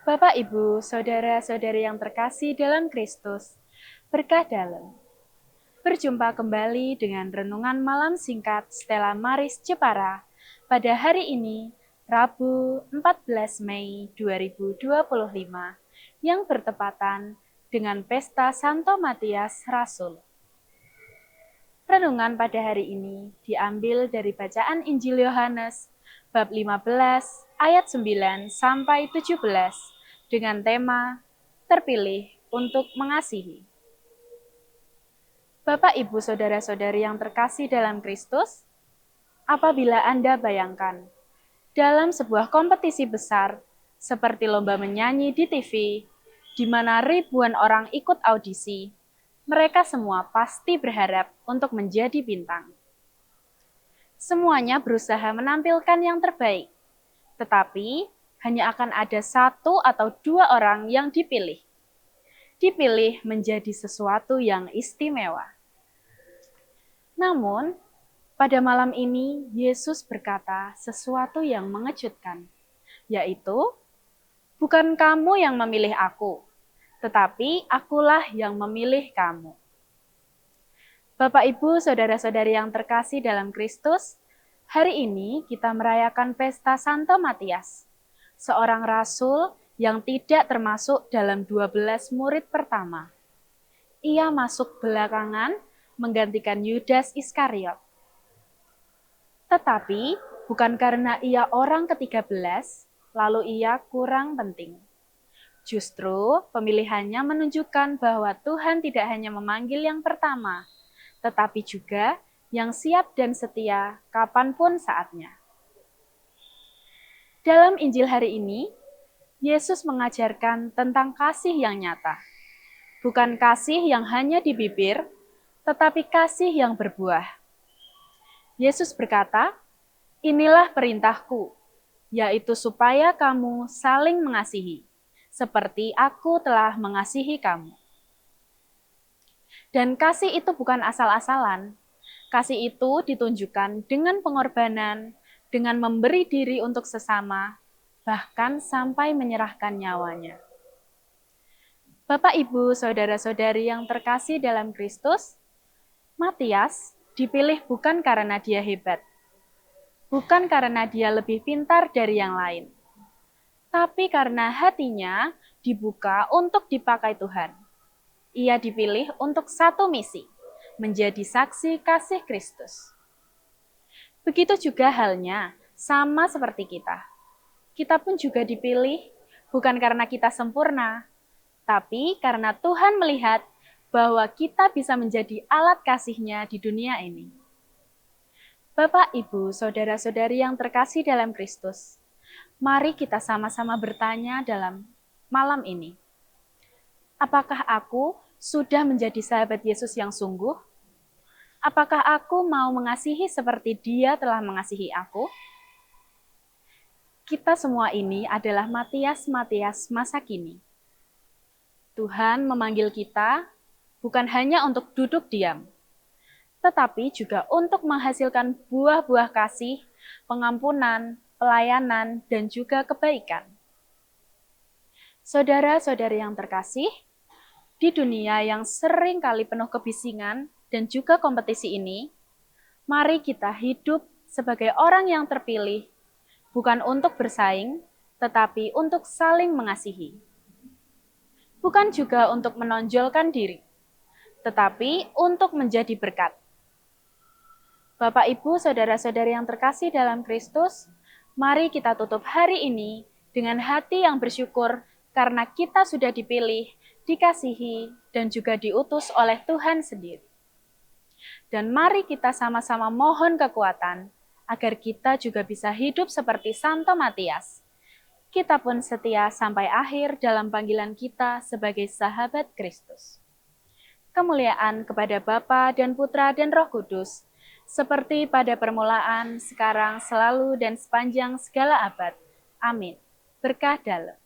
Bapak, Ibu, saudara-saudari yang terkasih dalam Kristus, berkah dalam. Berjumpa kembali dengan renungan malam singkat Stella Maris Jepara pada hari ini, Rabu 14 Mei 2025, yang bertepatan dengan Pesta Santo Matias Rasul. Renungan pada hari ini diambil dari bacaan Injil Yohanes bab 15 ayat 9 sampai 17 dengan tema terpilih untuk mengasihi. Bapak, Ibu, saudara-saudari yang terkasih dalam Kristus, apabila Anda bayangkan dalam sebuah kompetisi besar seperti lomba menyanyi di TV, di mana ribuan orang ikut audisi, mereka semua pasti berharap untuk menjadi bintang. Semuanya berusaha menampilkan yang terbaik, tetapi hanya akan ada satu atau dua orang yang dipilih. Dipilih menjadi sesuatu yang istimewa. Namun, pada malam ini Yesus berkata sesuatu yang mengejutkan, yaitu, "Bukan kamu yang memilih aku, tetapi akulah yang memilih kamu." Bapak, Ibu, saudara-saudari yang terkasih dalam Kristus, hari ini kita merayakan Pesta Santo Matias, seorang rasul yang tidak termasuk dalam 12 murid pertama. Ia masuk belakangan menggantikan Yudas Iskariot. Tetapi bukan karena ia orang ke-13, lalu ia kurang penting. Justru pemilihannya menunjukkan bahwa Tuhan tidak hanya memanggil yang pertama, tetapi juga yang siap dan setia kapanpun saatnya. Dalam Injil hari ini, Yesus mengajarkan tentang kasih yang nyata. Bukan kasih yang hanya di bibir, tetapi kasih yang berbuah. Yesus berkata, "Inilah perintahku, yaitu supaya kamu saling mengasihi, seperti aku telah mengasihi kamu." Dan kasih itu bukan asal-asalan. Kasih itu ditunjukkan dengan pengorbanan, dengan memberi diri untuk sesama, bahkan sampai menyerahkan nyawanya. Bapak, Ibu, saudara-saudari yang terkasih dalam Kristus, Matias dipilih bukan karena dia hebat, bukan karena dia lebih pintar dari yang lain, tapi karena hatinya dibuka untuk dipakai Tuhan. Ia dipilih untuk satu misi, menjadi saksi kasih Kristus. Begitu juga halnya, sama seperti kita. Kita pun juga dipilih bukan karena kita sempurna, tapi karena Tuhan melihat bahwa kita bisa menjadi alat kasih-Nya di dunia ini. Bapak, Ibu, saudara-saudari yang terkasih dalam Kristus, mari kita sama-sama bertanya dalam malam ini. Apakah aku sudah menjadi sahabat Yesus yang sungguh? Apakah aku mau mengasihi seperti Dia telah mengasihi aku? Kita semua ini adalah Matias-Matias masa kini. Tuhan memanggil kita bukan hanya untuk duduk diam, tetapi juga untuk menghasilkan buah-buah kasih, pengampunan, pelayanan, dan juga kebaikan. Saudara-saudari yang terkasih, di dunia yang sering kali penuh kebisingan dan juga kompetisi ini, mari kita hidup sebagai orang yang terpilih, bukan untuk bersaing, tetapi untuk saling mengasihi. Bukan juga untuk menonjolkan diri, tetapi untuk menjadi berkat. Bapak, Ibu, saudara-saudari yang terkasih dalam Kristus, mari kita tutup hari ini dengan hati yang bersyukur karena kita sudah dipilih, dikasihi, dan juga diutus oleh Tuhan sendiri. Dan mari kita sama-sama mohon kekuatan agar kita juga bisa hidup seperti Santo Matias. Kita pun setia sampai akhir dalam panggilan kita sebagai sahabat Kristus. Kemuliaan kepada Bapa dan Putra dan Roh Kudus, seperti pada permulaan, sekarang, selalu, dan sepanjang segala abad. Amin. Berkah dalam.